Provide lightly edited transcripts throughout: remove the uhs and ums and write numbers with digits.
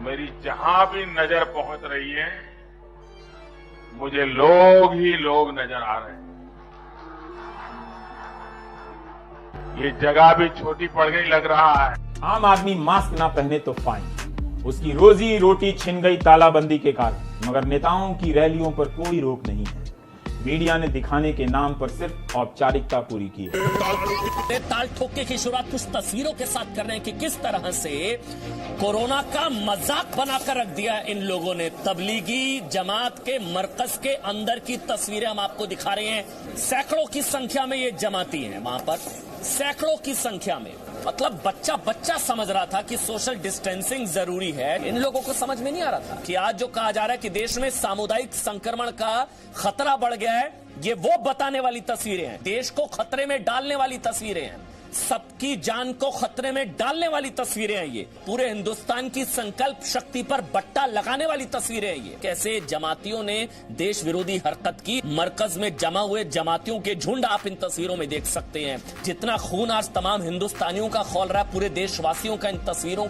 मेरी जहां भी नजर पहुंच रही है, मुझे लोग ही लोग नजर आ रहे हैं। ये जगह भी छोटी पड़ गई लग रहा है। आम आदमी मास्क ना पहने तो फाइन, उसकी रोजी रोटी छिन गई तालाबंदी के कारण। मगर नेताओं की रैलियों पर कोई रोक नहीं है। मीडिया ने दिखाने के नाम पर सिर्फ औपचारिकता पूरी की है। ताल ठोके की शुरुआत कुछ तस्वीरों के साथ कर रहे हैं कि किस तरह से कोरोना का मजाक बनाकर रख दिया इन लोगों ने। तबलीगी जमात के मरकज के अंदर की तस्वीरें हम आपको दिखा रहे हैं। सैकड़ों की संख्या में ये जमाती हैं वहां पर, सैकड़ों की संख्या में। मतलब बच्चा बच्चा समझ रहा था कि सोशल डिस्टेंसिंग जरूरी है। इन लोगों को समझ में नहीं आ रहा था कि आज जो कहा जा रहा है कि देश में सामुदायिक संक्रमण का खतरा बढ़ गया है, ये वो बताने वाली तस्वीरें हैं, देश को खतरे में डालने वाली तस्वीरें हैं, सबकी जान को खतरे में डालने वाली तस्वीरें हैं। ये पूरे हिंदुस्तान की संकल्प शक्ति पर बट्टा लगाने वाली तस्वीरें हैं। ये कैसे जमातियों ने देश विरोधी हरकत की। मरकज में जमा हुए जमातियों के झुंड आप इन तस्वीरों में देख सकते हैं। जितना खून आज तमाम हिंदुस्तानियों का खौल रहा है, पूरे देशवासियों का इन तस्वीरों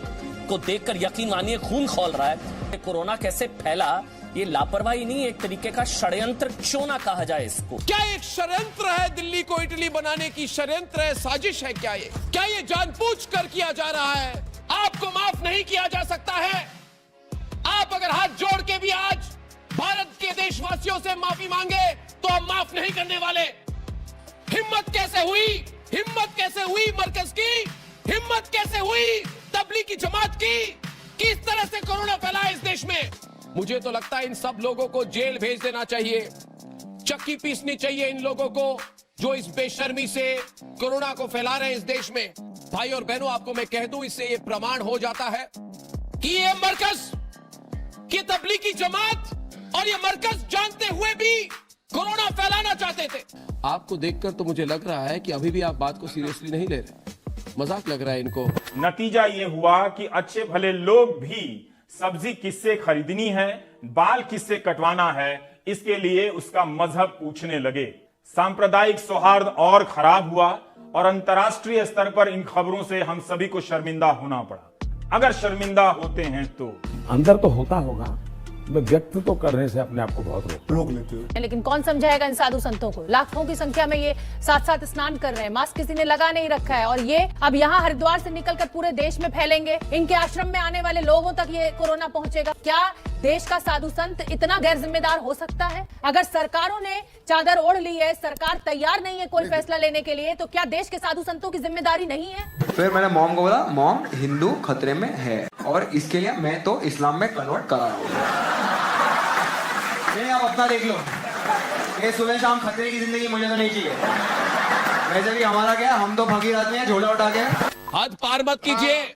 को देखकर यकीन मानिए खून खौल रहा है। कोरोना कैसे फैला, ये लापरवाही नहीं, एक तरीके का षड्यंत्र क्यों ना कहा जाए इसको। क्या एक षड्यंत्र है? दिल्ली को इटली बनाने की षड्यंत्र है, साजिश है क्या ये? क्या ये जानबूझकर किया जा रहा है? आपको माफ नहीं किया जा सकता है। आप अगर हाथ जोड़ के भी आज भारत के देशवासियों से माफी मांगे तो हम माफ नहीं करने वाले। हिम्मत कैसे हुई? हिम्मत कैसे हुई मरकज की? हिम्मत कैसे हुई तबलीगी जमात की? किस तरह से कोरोना फैला इस देश में? मुझे तो लगता है इन सब लोगों को जेल भेज देना चाहिए। चक्की पीसनी चाहिए इन लोगों को जो इस बेशर्मी से कोरोना को फैला रहे हैं इस देश में। भाई और बहनों, आपको मैं कह दूं, इससे ये प्रमाण हो जाता है कि ये मरकज की तबलीगी जमात और ये मरकज जानते हुए भी कोरोना फैलाना चाहते थे। आपको देखकर तो मुझे लग रहा है कि अभी भी आप बात को सीरियसली नहीं ले रहे, मजाक लग रहा है इनको। नतीजा ये हुआ कि अच्छे भले लोग भी सब्जी किससे खरीदनी है, बाल किससे कटवाना है, इसके लिए उसका मजहब पूछने लगे। सांप्रदायिक सौहार्द और खराब हुआ और अंतर्राष्ट्रीय स्तर पर इन खबरों से हम सभी को शर्मिंदा होना पड़ा। अगर शर्मिंदा होते हैं तो अंदर तो होता होगा, मैं व्यक्त तो करने से अपने आप को बहुत रोक लेते हो। लेकिन कौन समझाएगा इन साधु संतों को? लाखों की संख्या में ये साथ साथ स्नान कर रहे हैं, मास्क किसी ने लगा नहीं रखा है, और ये अब यहाँ हरिद्वार से निकलकर पूरे देश में फैलेंगे। इनके आश्रम में आने वाले लोगों तक ये कोरोना पहुंचेगा। क्या देश का साधु संत इतना गैर जिम्मेदार हो सकता है? अगर सरकारों ने चादर ओढ़ ली है, सरकार तैयार नहीं है कोई फैसला लेने के लिए, तो क्या देश के साधु संतों की जिम्मेदारी नहीं है? फिर मैंने मॉम को बोला, मॉम हिंदू खतरे में है और इसके लिए मैं तो इस्लाम में कन्वर्ट करा रहा हूँ। नहीं, आप अपना देख लो। ये सुबह शाम खतरे की जिंदगी मुझे तो नहीं चाहिए। वैसे भी हमारा क्या, हम तो फकीर आदमी हैं, झोला उठा के। हाथ पार मत कीजिए।